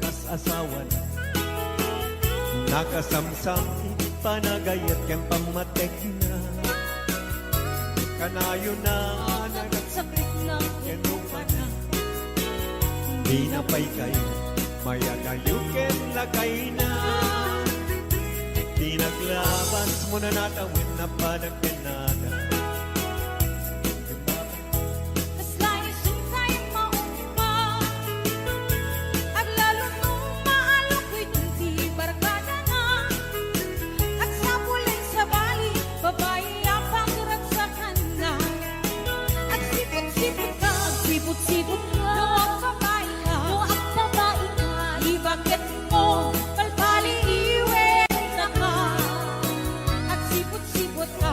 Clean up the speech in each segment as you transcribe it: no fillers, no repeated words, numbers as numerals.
kas asawa na. Nakasamsam panagayat ken pamatek na. Kanayo na nagsakit na kenupa na. Di na pay kayo mayagayo ken lakay na. Di naglabas mo na natawin na panagkenada. Sipot ka, luwag babae ka, ibakit mo, palpali iwe na ka. At sipot-sipot ka,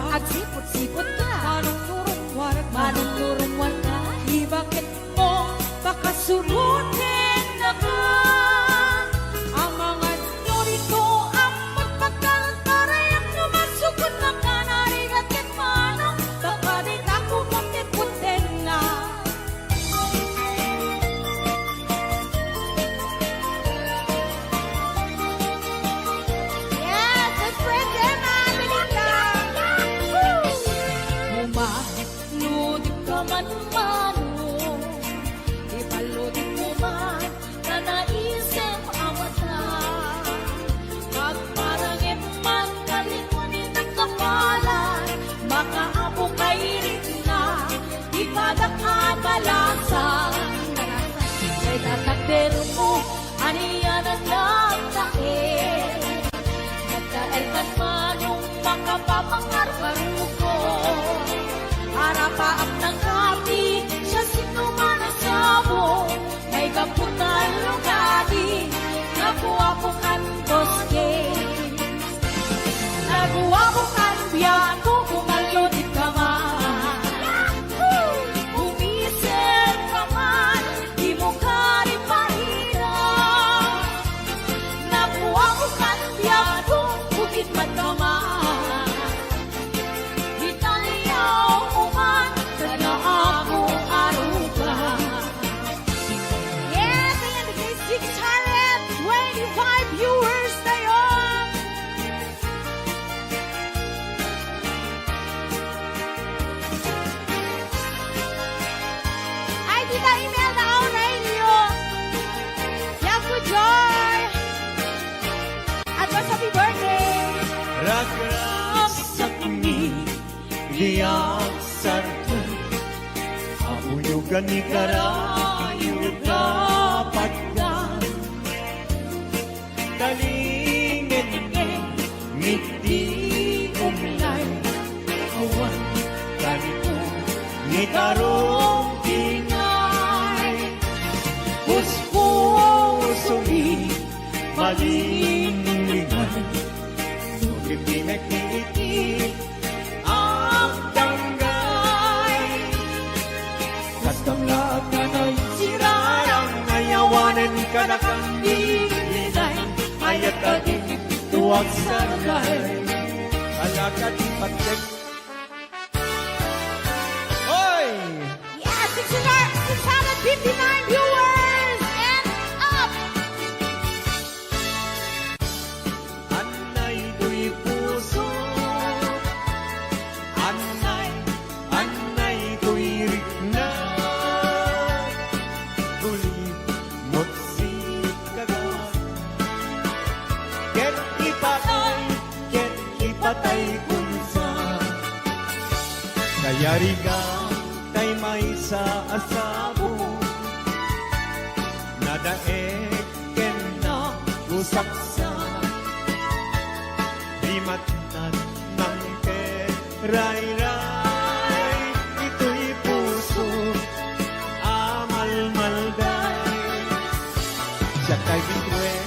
manong turong warga, ibakit mo, baka surutin na ka. Ang mga norito, ang magpagkaltaray, ang numasukot na ka, narigat ket manong, baka di ka pumunti-puntin na. Mano, ipaludin mo man na naisip ang mata. Pagparangin man kalikunin ang kapalan, makaabo kay rin na ipadakad balasan. Kay tatakder mo, aniyan ang nagtae. Nagkaelkan manong makapapangarparugo. Harapaap ng kapi, siya sinuman ang sabo. May kaputan lugadi, nabuwabukan boske. Nabuwabukan biyato, kumalunit ka man. Umisip ka man, di mo ka rin mahirap. Nabuwabukan biyato, bukit man ka man. Ragrak ni diyak sarto, auyugan ni karayo dapat ka. Talingin ngiti umlay, awan kanito ni tarong tingay. Puspuso'y malinglingan, pinagpiliti ang tanggay. Katamlaat ka na'y sirarang nayawanan ka na kang dilinay. Ayat ka din tuwag sargay, alakad patek. Oy! Yes, 659 viewers and up! Kayari ka tay may sa asabo, nadaek ken na usaksa, limatnan ng keray-ray. Ito'y puso amal-malday, siya kay bitwen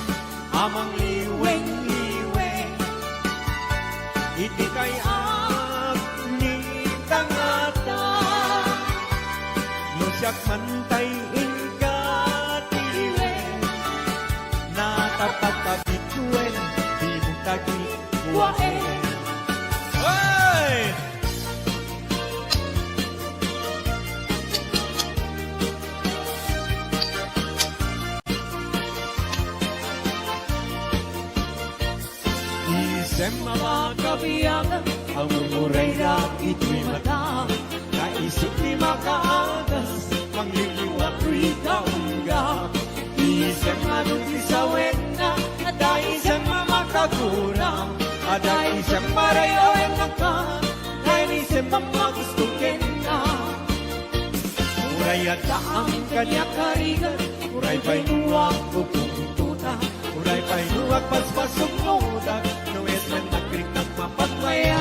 amang liweng-liweng. Iti kay siyak mantay ingkatiwen, natapatapituen di mutagi wae. Hey! Isem mga kabiyagan, ang umuray na ito'y mata. Naisip di makaagas, pangliliwag ko'y kaunggap. Isem anong isawin na, ada isem mga kagurang. Ada isem marayoin na ka, dahil isem mga gustukin na. Uray at ang kanya karigan, uray pa'y nuwag pupuntuta. Uray pa'y nuwag paspasok muda, nuwes man nagkrik ng mapagmaya.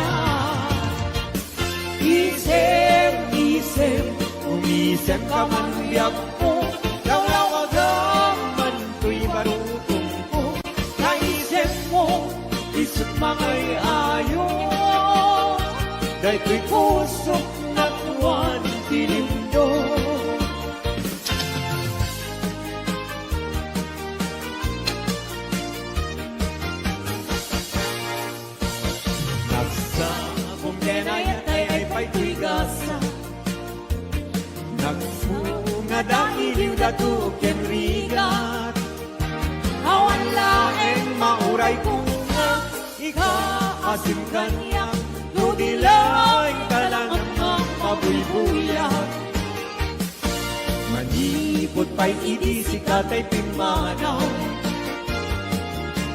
Isem, isem, umisem ka man biyak mo, lawlawag man to'y barutong ko. Naisem mo, isip mangay ayo, dahil ko'y kusok na tuwan tinindo. Nasa kumdenayat ay pa'y ko'y gasa, nagpunga dahil datukin rigat. Awan laeng mauray kunga, ikaasim kanya, nudilay talang ang mabuybuyak. Manipot pa'y idisi kata'y pimanaw,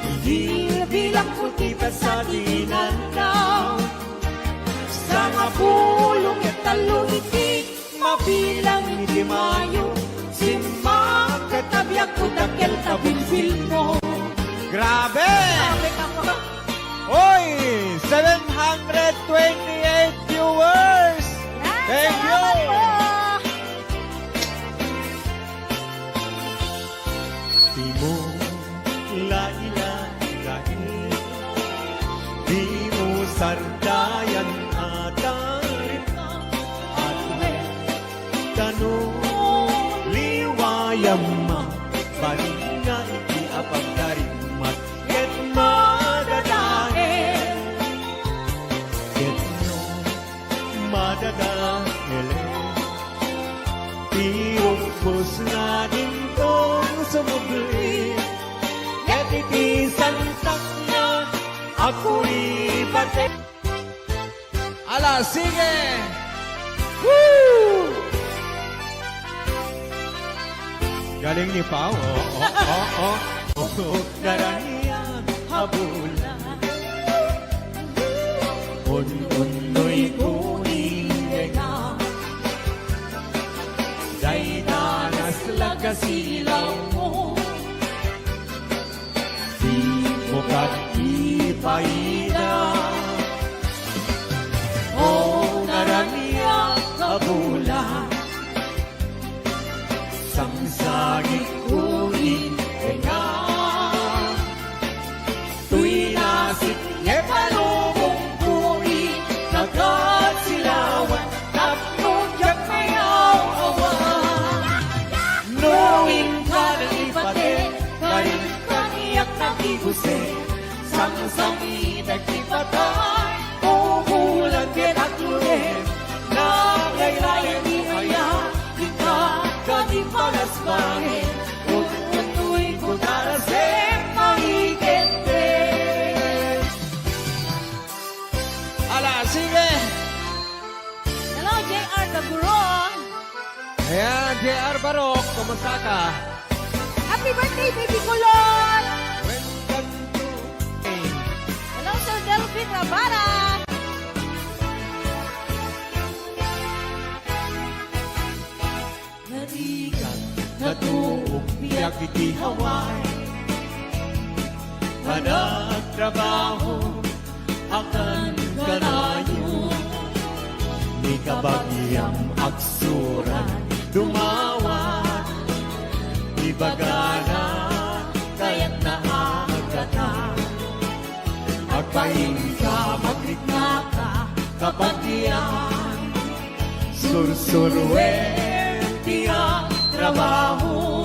hindi bilang putita sa dinanaw. Sa nga pulong at taluniti, mabilang hindi mayo, simang katabyak ko dakil kabilbil mo. Grabe! Sabi ka po. Oy! 728 viewers! Thank you! Salamat po. Di mo lailay, di mo sardayan atarin at tanong liwayam ma balinga iti apagdarimat ket madadahel ket no madadahel tiubos na din tong sumugli ket iti santak na ako'y batik. Ala, sige! Woo! Galing ni Pao. Daranian habulan. Un-unoy kuning nga. Day danas lagasilaw mo. Di mo ipahida. O daranian habulan. Samsagit kunin nga tuy nasip ye palubong kunin nagat silawan tapos yak mayaw awan knowing ka ng ipate karin kaniyak nagiguse samsami nagipatay umulan at lunes naglaylayan ni Aya Kadi palas bangin, utu'y kutarasem mahigente. Ala, sige! Hello, J.R. Taburon. Ayan, J.R. Barok, kumusta ka? Happy birthday, baby Kulon. Welcome to Hello, Sir Delvin Rabara. Narigat, natuog, biyak iti Hawaii. Managtrabaho, akan kanayo. Di kabagyang aksuran, dumawat. Di bagana, kaya't naagatan. Agpahin ka, magrikna ka, kapagyan. Sursurwen, tiyak trabaho.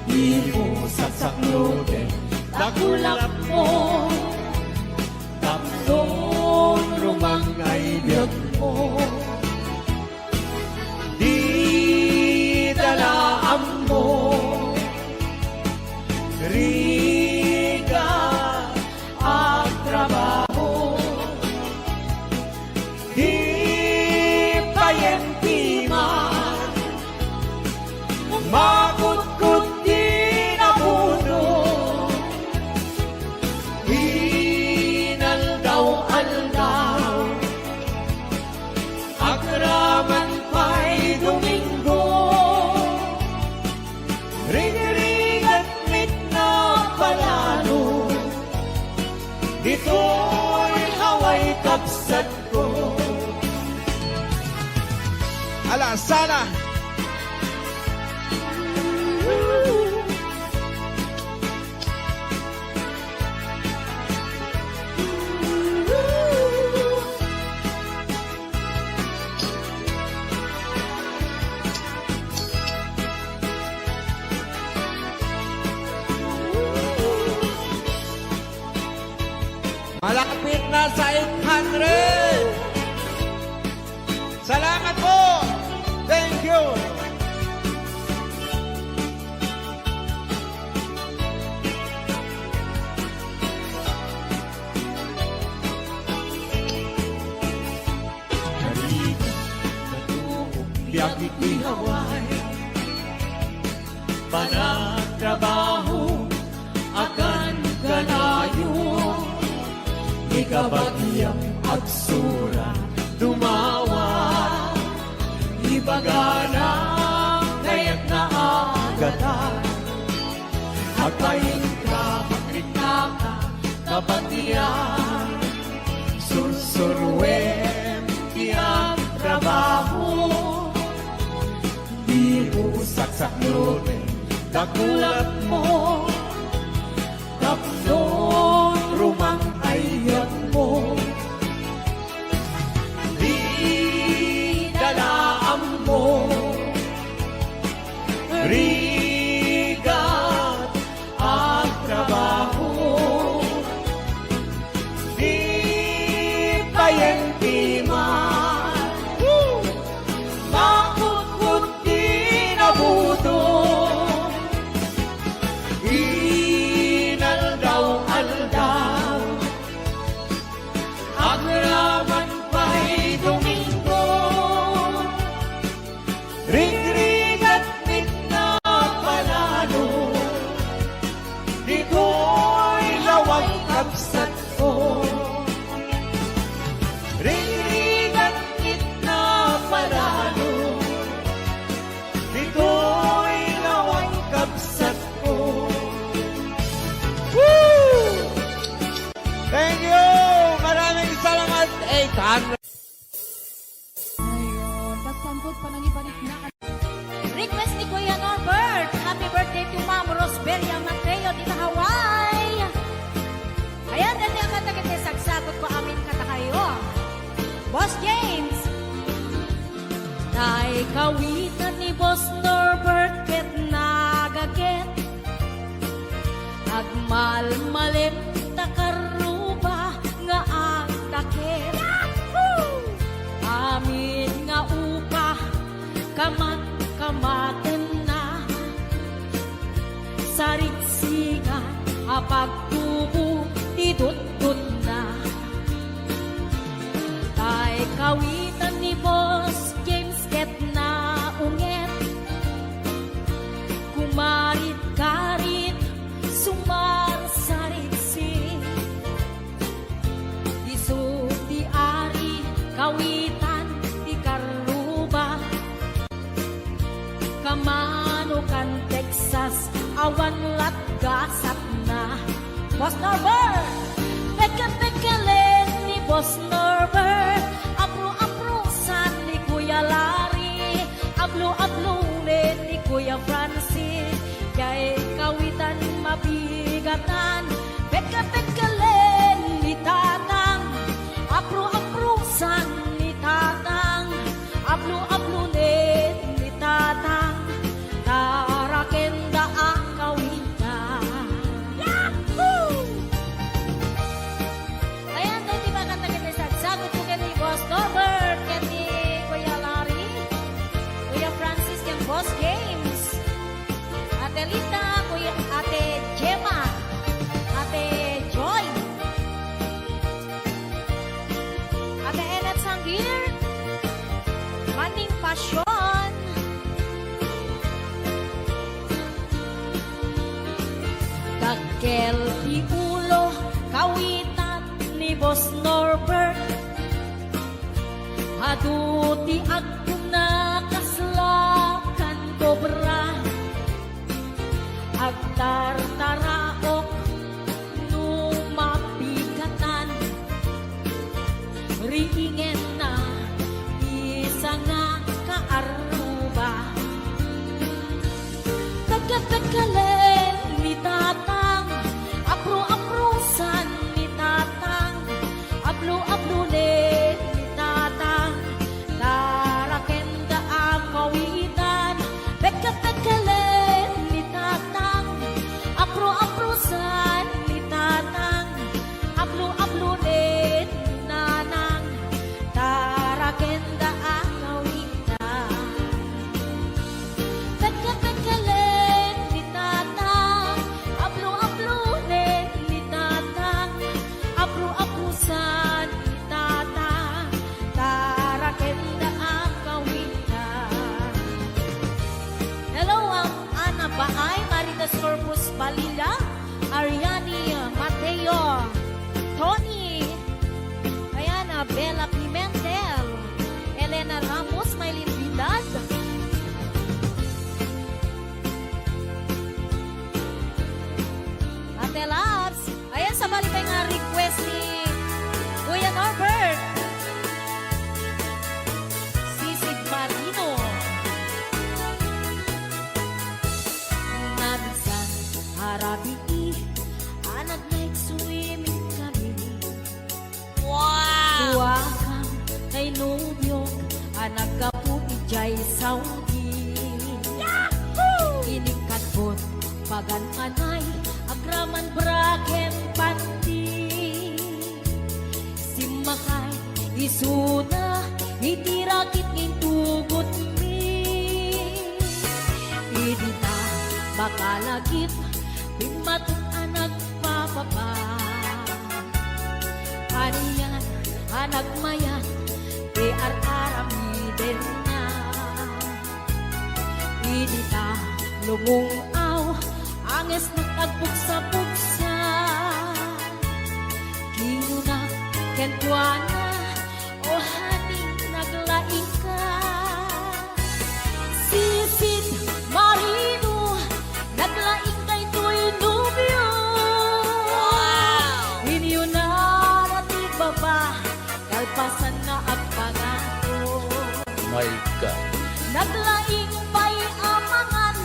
Di mo sasaklote, nakulap mo. Tatlong rumangay biyag mo. Di dalaan mo. Riga, Dito'y haway kapsat ko. Ala, sana. Malapit na sa 800. Salamat po. Thank you. Halika, natuhog, biyak ito'y haway. Panagtrabaho, akan kanayo. Ikabagyang agsura, dumawa. Ibagana, kaya't naagatan. Akayin ka, makrita ka, kabatiyan. Sursurwen, tiyang trabaho. Di usak sa klote, kakulat mo. Tapnon, rumang ayat mo. Di dalaan mo. Rigat at trabaho. Di payentiman. Makukut di nabuto. Inaldaw-aldaw. Agraman pa'y Domingo. Ring-ring at na panalo. Dito'y lawang kapsat ko. Ring-ring at na panalo. Dito'y lawang kapsat ko. Woo! Thank you. Maraming salamat. 800. Ayun, nagpampot pa ng ibalik na. Request ni Kuya Norbert. Happy birthday to Ma'am Rosberia Mateo dito Hawaii. Ayan, dati ang katakit ay sagsagot ko amin katakayo. Boss James. Tay kawitan ni Boss Norbert ket nagaget. Agmalmalit takaruba nga ang takit. Amin nga upa kamat-kamaten na. Sarigsigan apagtubo idut-dut na. Tay kawitan ni Boss James ket na unget. Kumarit-karit sumarsarit-sirit. Isu di ari kawitan di karuba. Kamanukan Texas awan lat gasat na. Boss Norbert, peke-pekelen ni Boss Norbert. Apro-aprosan ni Kuya Larry. Ablo-ablulen ni Kuya Francis. Kay kawitan mabigatan. Peke-pekelen ni Tatang. Apro-aprosan ni Tatang. Ablo-ablulen ni Tatang. Tarakenda ang kawitan. Yahoo! Ayan, di ba katagin sa sagot ko kay Boss Norbert, kay Kuya Larry, Kuya Francis, kay Boss James, Ate Lita, Kuya Ate Gemma, Ate Joy, Ate Enet Sanggir, Maning Pasyon, Dagkel di ulo, kawitan ni Boss Norbert. Aduti ako nakaslakan kobra. Agtartaraok nung mapigatan. apro-aprosan litatang aplo-aplunin nanang tarakenda akawita pagkapagkalen litatang aplo-aplunin litatang apro-aprosan litatang tarakenda akawita. Hello, Ana Baay, Maritas Corpus Balila, Ariani Mateo, Tony, Ayana Bella Pimentel, Elena Ramos, Maylin Vidal, Ate Labs. Ayan, sa bali pa nga request ni Kuya Norbert. Sisig Marino. Nabisan harabi anak night swimming kami. Wow! Tuwakang kay nubyo anak ka po ijay Saudi. Yahoo! Inikatbot pagan anay agraman braken pati. Simakay isuna itirakit ngintugot mi. Idita makalagip bimatot anak papapa. Haniyan anak mayan di ar-aramiden na. Idita lumong aw anges nagtagbuksa-buksa. Kinuna kentuana o hani naglaing ka. Sisid Marino naglaing kay tuy nubyo. Inyo na nati baba kalpasan na agpangato. My God. Naglaing pa'y amangan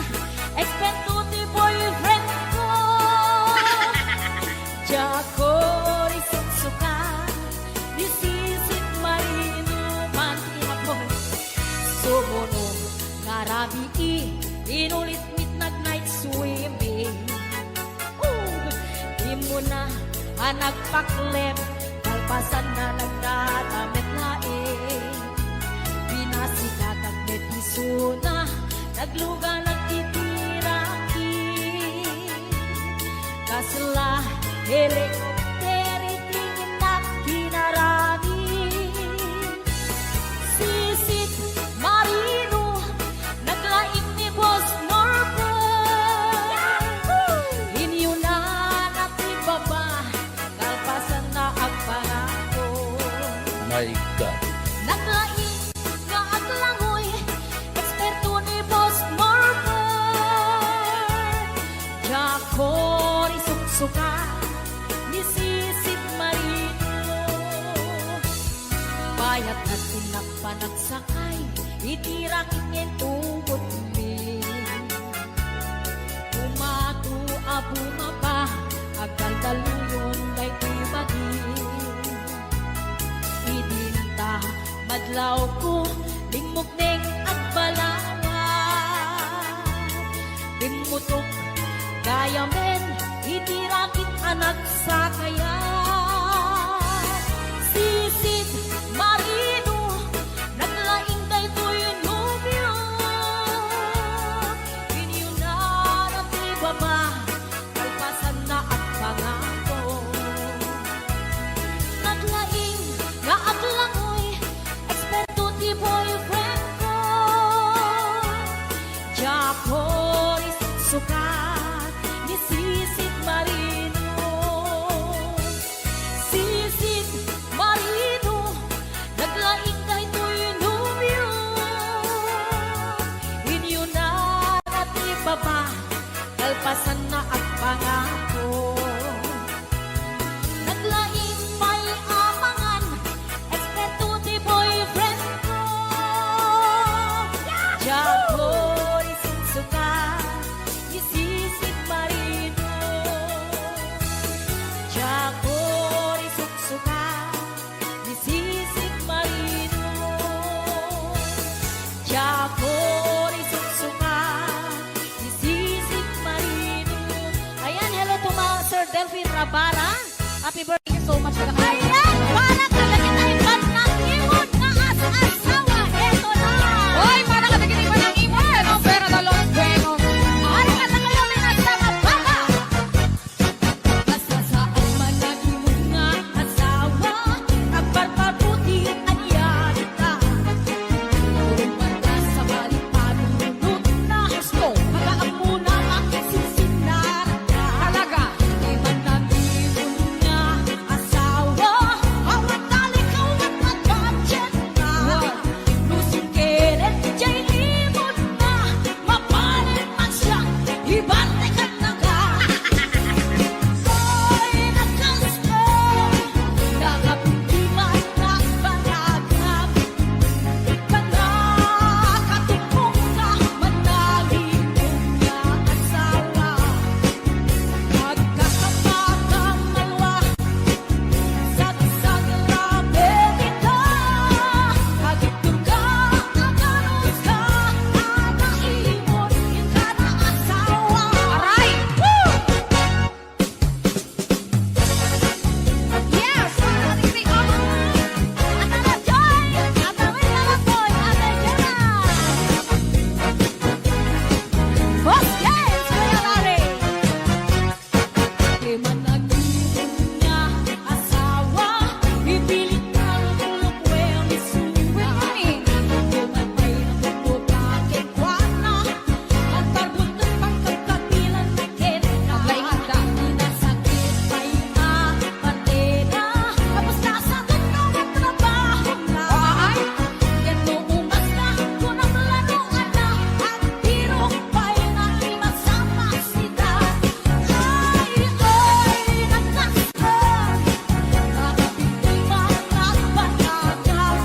eksperto ti boyfriend ko. Jako risuksuka di sisid Marino man tinapon. Sumunod karabi inulit midnight night swimming. Di mo na nagpaklep kalpasan na nagdadamit laing. Pinasikat ang betisuna nagluga nagtitiraki. Kasla helikopteri tingin at kinarami. Sisid Marino naglaing ni Boss Norbert. Inyo na natibaba kalpasan na agpangako. My God. Naglaing nga aglangoy eksperto ni Boss Norbert. Jako risuksuka ni Sisid Marino. Bayat na tinagpanagsakay itirakit niyang tugot mi. Umatu abumaba agkal daluyon kay ibagin. Idinta madlaw ko lingmok ning agbalawa. Limutok kaya men itirakit anak sa kaya. Sisid Marino naglaing kay tuy nubyo. Inyo na natibaba kalpasan na at pangako. Naglaing nga aglangoy eksperto ti boyfriend ko. Jako risuksuka ni Sisid Marino. Delphine Rabara. Happy birthday so much. Ayan! Para kalagitaipan ng imon na as-asawa. Eto na! Hoy, para ka naginipan ng imon ka, no? Pero the Los Buenos. Para ka na kayo may nasama baba. Masasaan man ang imon nga asawa. Ang barbabuti anyan ka. Purong mata sa balik panunod na gusto. Mag-aamuna makisisinara ka. Talaga. Di man ang imon nga asawa. Hawat talikaw at mag-budget ka. Lusing keret, jay imon na. Mapalit man siya, ibante ka na ka. Soy nakaskoy, nakapitiman na panagam. Panakatipong ka, manalin nga asawa. Magkakapatang malwa, sagsag rabe kita. Hagitong ka, aganos ka, anaimon ka na asawa. Aray! Woo! Yes! Para ka naginipan. Atara Joy! Atawin na lang po, Ate Jenna! Boss James, Kuya Larry! Di man nag-iwan niya asawa, ipilit ang tulog well isuwa. Di man may nagpupakit wana, ang barbutong pagkakapilan na kita. Inasakit pa'y na patera, tapos nasa doon na magtrabaho na. Yan umas na kung ang laruan na, ang tiro pa'y nakimasama sila. Ay, nagkasal, nakapitiman at panagaw.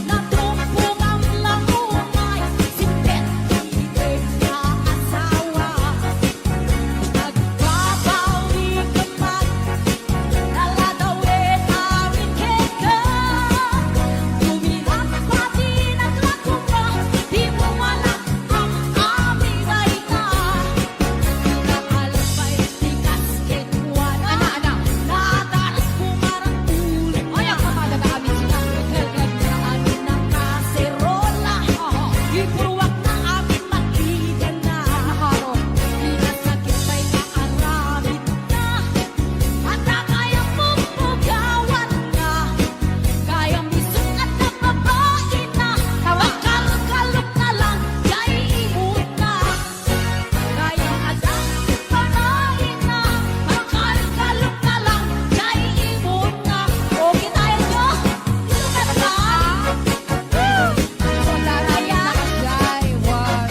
Natumpong ang lamumay, simpet ibig na asawa. Nagbabawi ka man, naladawin amin keka. Tumilat pa din ang lakuma, di mo malak ang aming ayta. Pinaalpay tikas kitwana, nadaras pumarang ulo. Ay, ang kamada na amin sila. Naglagaan ng kaserola, ipuwak na amin makita na. Pinasakit pa'y naaramid na, at kayang pumpugawan na. Kayang bisong at nababain na, makalkalok na lang, kay imot na. Kayang adang panahin na, makalkalok na lang, kay imot na. Okay tayo nyo? Ito ka na ba? Kaya, Jai, war.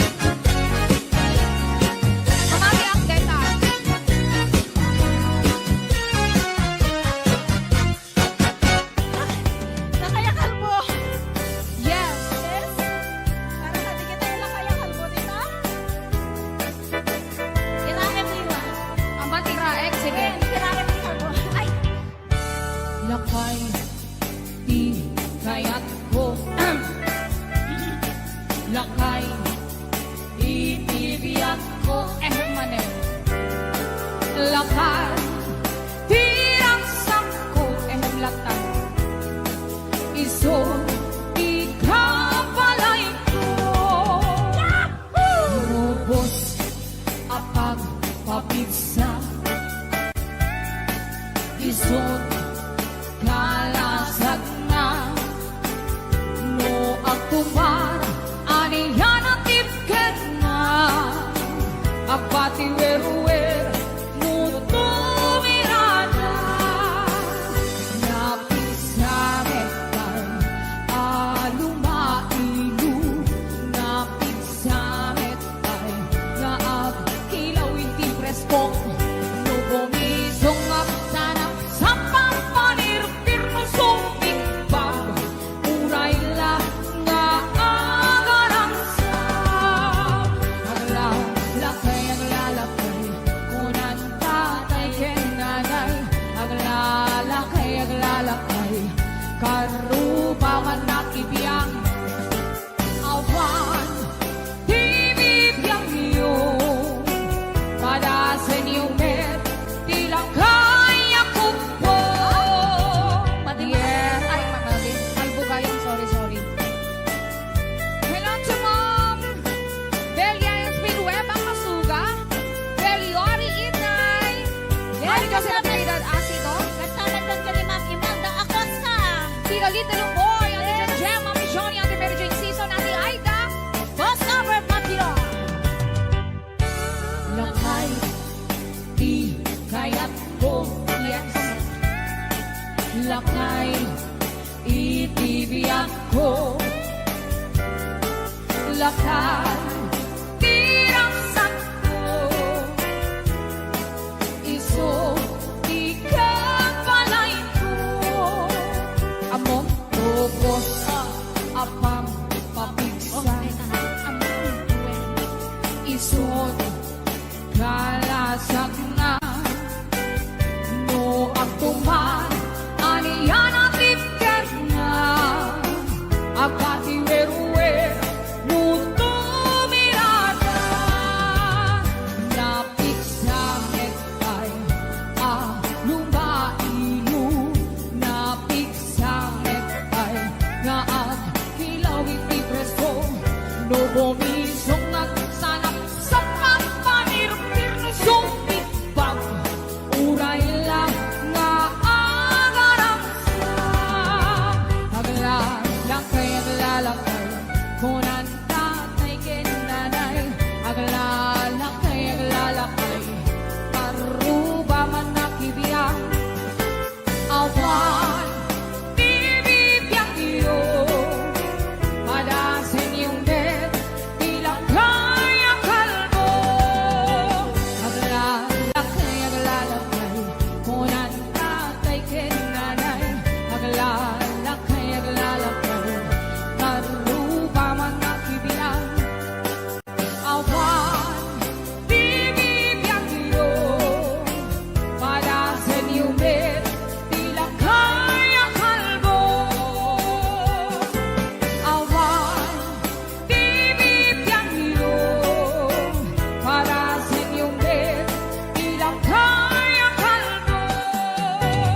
Mamami update ah. Nakayakan mo. Yes. Yes? Para sa tingin tayo nakayakan mo, di ba? Tirahem niwa. Ang batira, sige. Tirahem niwa mo. Ay! Lakay, di kayat ko. Lakay, itibiyat ko. Manen. Lakay. Tirang sakko. Latan. Iso, ikapalay ko. Robos, apag papigsa. Isot, kalasag na. No agtumar, aniyan at tipket na. Apati weruwer, mutumirana. Napisametan, alumailu. Napisametan, naag kilawin ti presko. No bumisong apsanap sa ni Joseph Trinidad Asido. Kasama doon ka ni Ma'am Imelda Acosta. Tito Little Boy, Ate Jen Jem, Mami Johnny, Ate Mary Jane Season, Ate Aida. Boss Over Papilon. Lakay, di kaya't ko, yes. Lakay, itibiyag ko. Lakay, tirangsan ko. Iso, ikapalain ko. Among tubos, apang papigsa. Isod, kalasag na. No agtuman, aniyan at tipker na. Agati weruwer, muto mirada. Napit sa metay, lumailu. Napit sa metay, nga at kilaw iti preso. No bumisong nagsanap sa papanirpir no sumpit bag. Uray lang nga agarang sa aglalakay, aglalakay. Kunan tatay kinanay, aglalakay, aglalakay. Paruba man nakibiyang awan, bibibiyang iyo. Padasin yung bed, bilang kaya kalbo. Aglalakay, aglalakay, kunan tatay kinanay. Aglalakay, aglalakay, paruba man nakibiyang awan, bibibiyang iyo. Padasin yung bed, bilang kaya kalbo. Awan, bibibiyang iyo. Padasin yung bed, bilang kaya kalbo.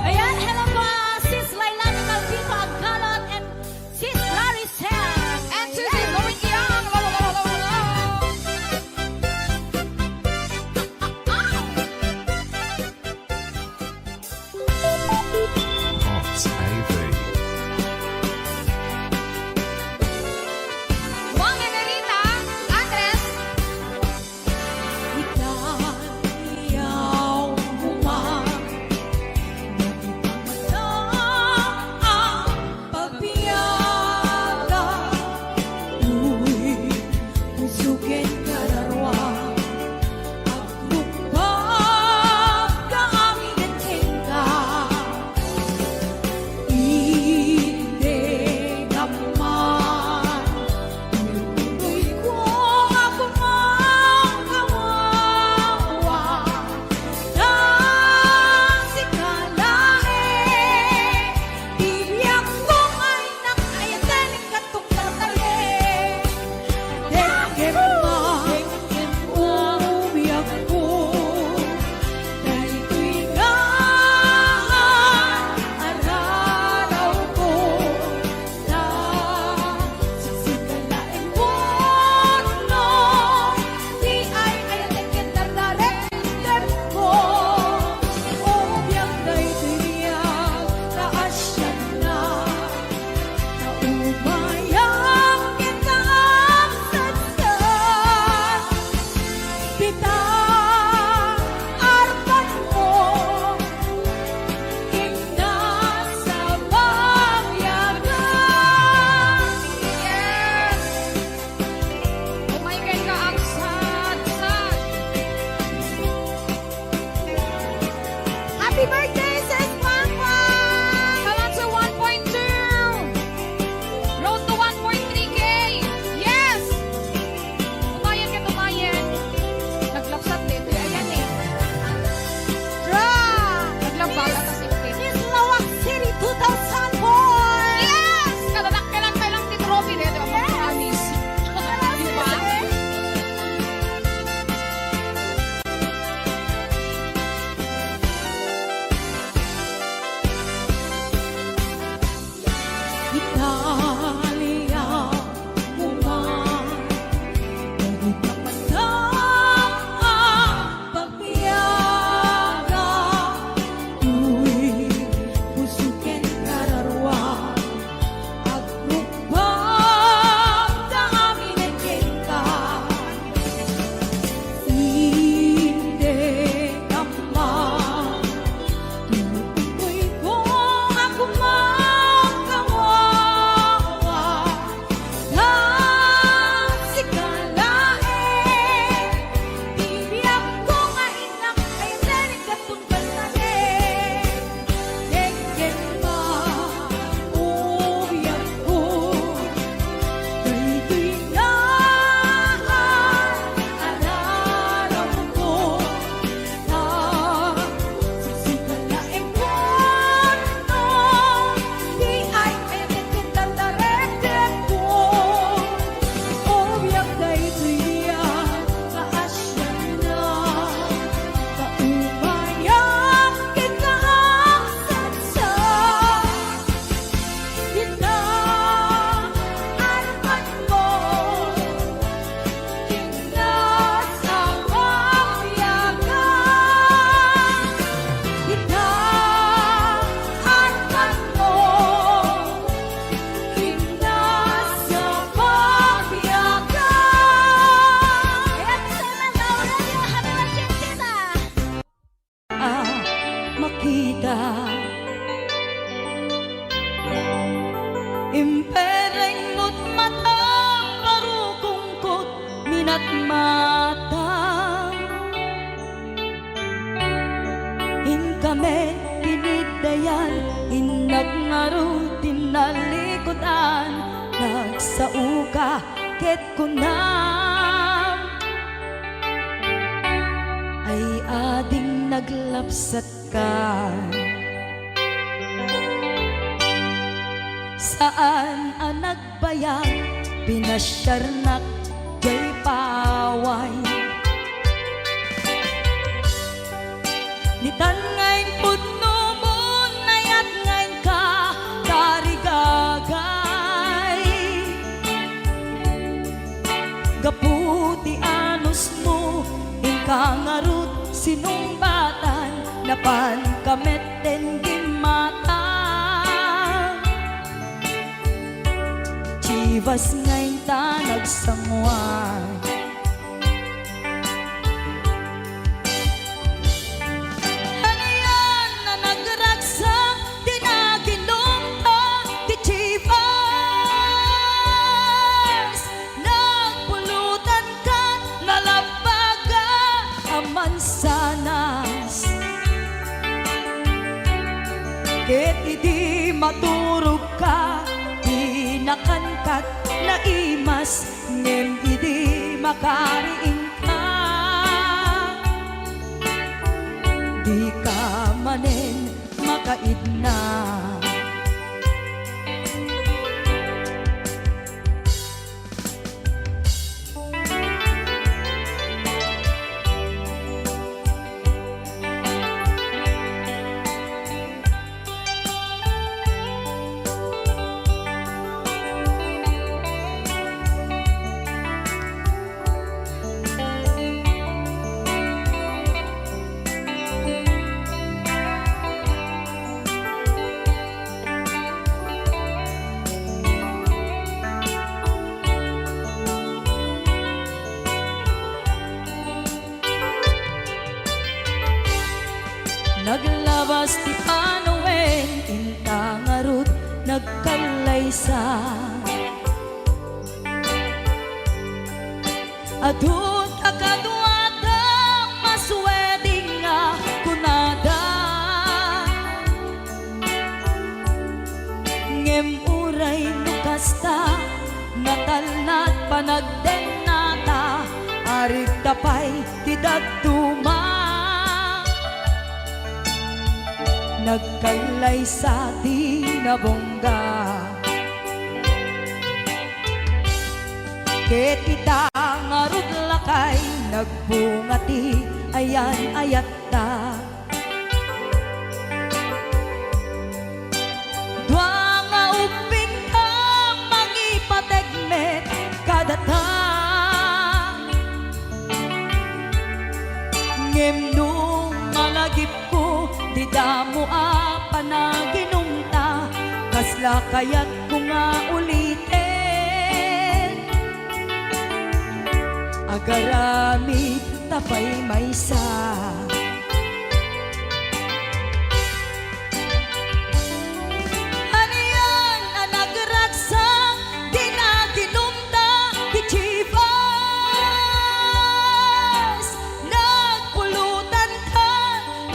Ayan, hello po, Sis Lailani Calvino Agkalot and Sis Claricel. And Susie going young. Pops Ivy. Juan Enerita, Andres. Ikaw humang ang pagbiyaga. Uy, pusukin kararwa. Agrupa ka aming tingka. Hindi naman tuloy ko ako mangkawawa. Kasi kalae, tiyak ko ay nakayatin katong tatali. Dengem umiyak ko, dahil tuwingan araraw ko na sisikalain mo no, di ay ayatin kindardarender ko. Umiyang da'y tiyang kaasyan na umayang kita ang sadsad. Bitang arpan mo, inasa pagyagan. Yes! Umaygay ka ang sad-sad. Happy birthday, Sis Mama! Salam sa 1.2. Road to 1.3K. Yes! Tumayan ka, tumayan. Naglapsat din. Ayan eh. Dra! Naglabaga kasi eh. Miss Lawak City 2000 boy! Yes! Kadadakkelan pa lang ti trophy dito. Mga amis. Diba? kita. Impereng mo't matang parukungkot minat mata. Kami pinidayan, inagnaro tinalikutan, nagsauka ket kunam ay ading naglapsat ka. Saan ang nagbayag, pinasyarnak jay paway. Nitan ngayon putno mo, nayat ngayon ka, karigagay. Gaputi anos mo, ingkangarut sinumbatan, napan kamet den gimata. Chivas ngayon ta nagsangwan. Mansanas ket idi maturog ka, di nakankat na imas, ngem idi makariing ka. Di ka manen makaidna. Naglabas ti Panoen, intangarut nagkalaysa. Adut akaduada, masweding nga kunada. Ngem uray nukasta, natalnat panagdenata, arit tapay ti daduma. Nagkailay sa tinabongga, ket itangarod lakay, nagbungati ayan ayatta. Dua nga uping ka, mangipategmet kadata. Ngem nung malagip ko, di damo panaginumta, kasla kaya't ko nga ulitin. Agarami tapay maysa. Ano yan ang nagragsak, di naginumta, di chivas. Nagpulutan ka,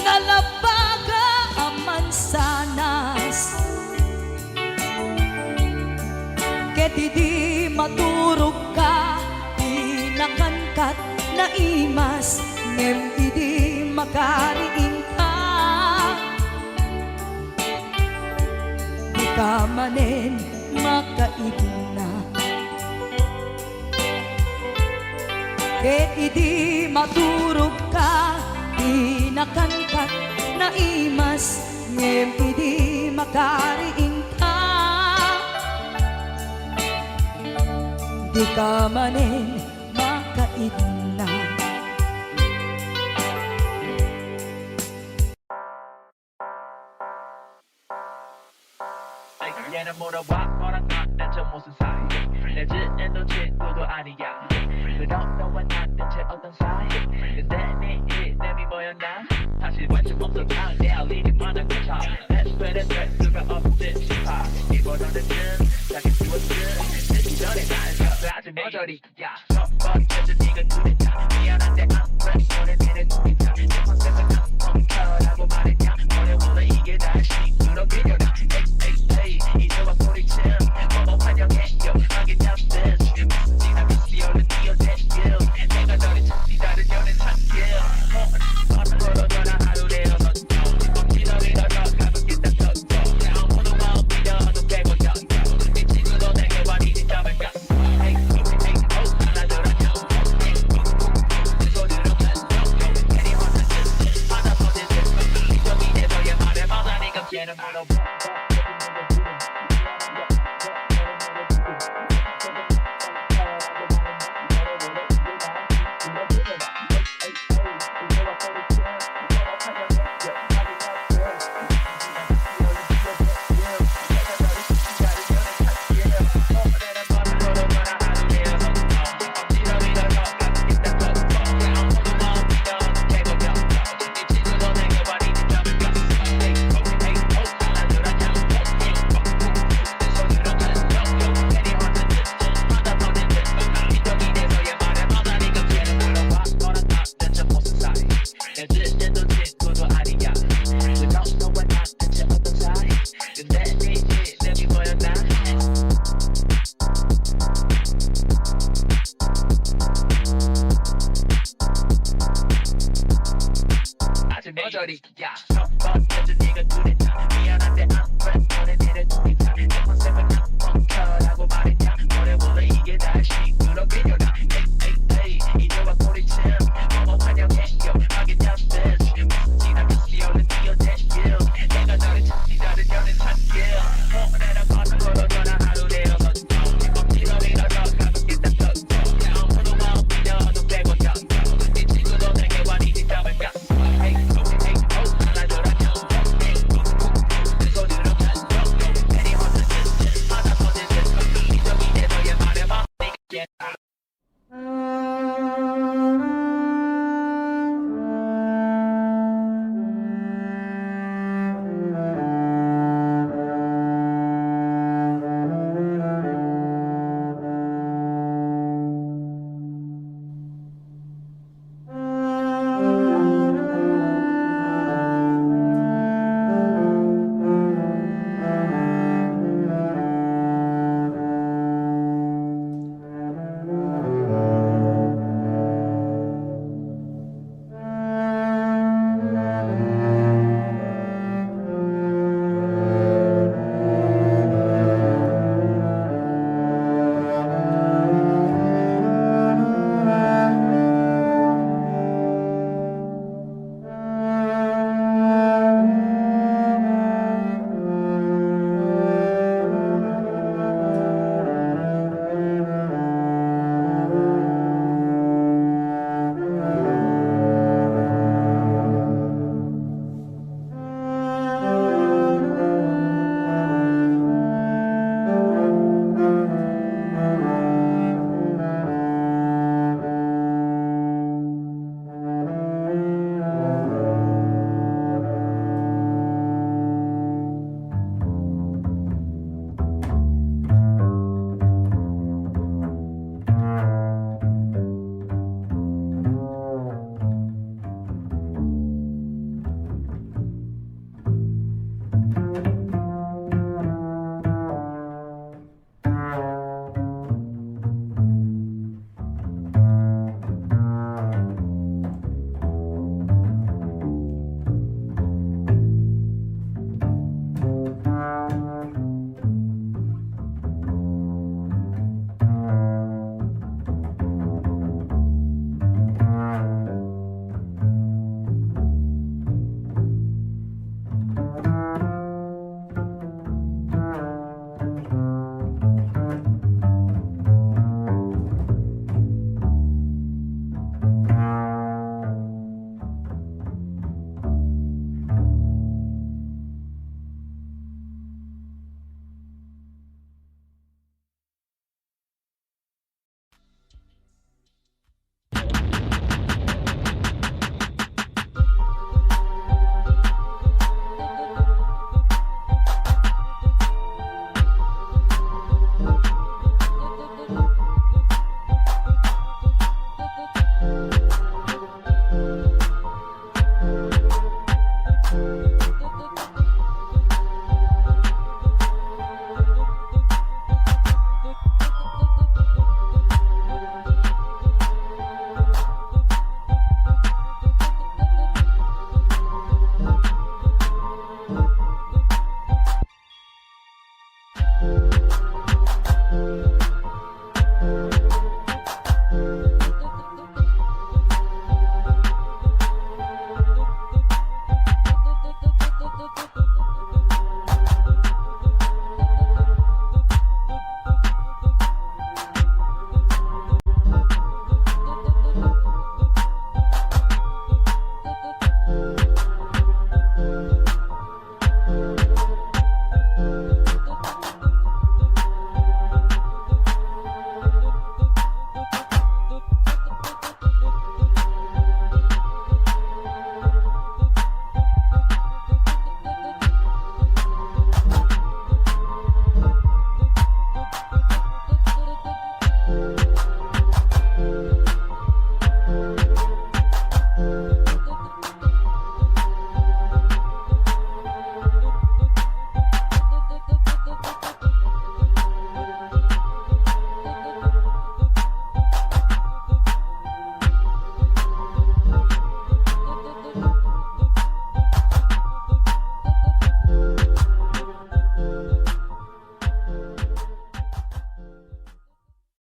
nalabaga mansanas, ket idi maturog ka, di nakangkat na imas, ngem idi makariing ka. Di ka manen makaidna, ket idi maturog ka, di nakangkat na imas, ngem idi makariing ka. Di ka manen makaidna. 얘는 물어봐 너랑 나 대체 무슨 사이 내 짓엔 너 친구도 아니야 끝없던 난 대체 어떤 사이 근데 네 이름이 뭐였나 사실 관심 없어 내 알리기 많은 구차 햇볕에 될 수가 없듯 싶어 이번호는 자기 지웠듯 듣기 전에 날 아주 모조리 야 뻔뻔히 펴진 네가 눈에 타 미안한데 I'm ready 너네 내내 눈이 타 내 컨셉은 난 펑커라고 말했냐 너네 원래 이게 다시 끌어들여라 에이 이제와 소리침 뭐뭐 환영해요 하긴 탑 this 지나 미스티어는 뛰어대요 내가 너를 찾기 다른 연애 찾길 앞으로 전화 하루 내어 넌 지나리다 너 가볍게 딱 떴어 오늘 마음 빌려 너 깨고 떴어 네 친구도 내게 와리지 잠을 깠어 에이 하나 들어줘 내 손으로 던져 괜히 혼자 짓지 하나 터진 듯 저기 내서의 말에 맞아 네가 걔는 물어봐 모조리 야 뻔뻔해진 네가 눈에 타 미안한데 I'm ready 너네 내내 눈이 타내 컨셉은 난 펑커라고 말했냐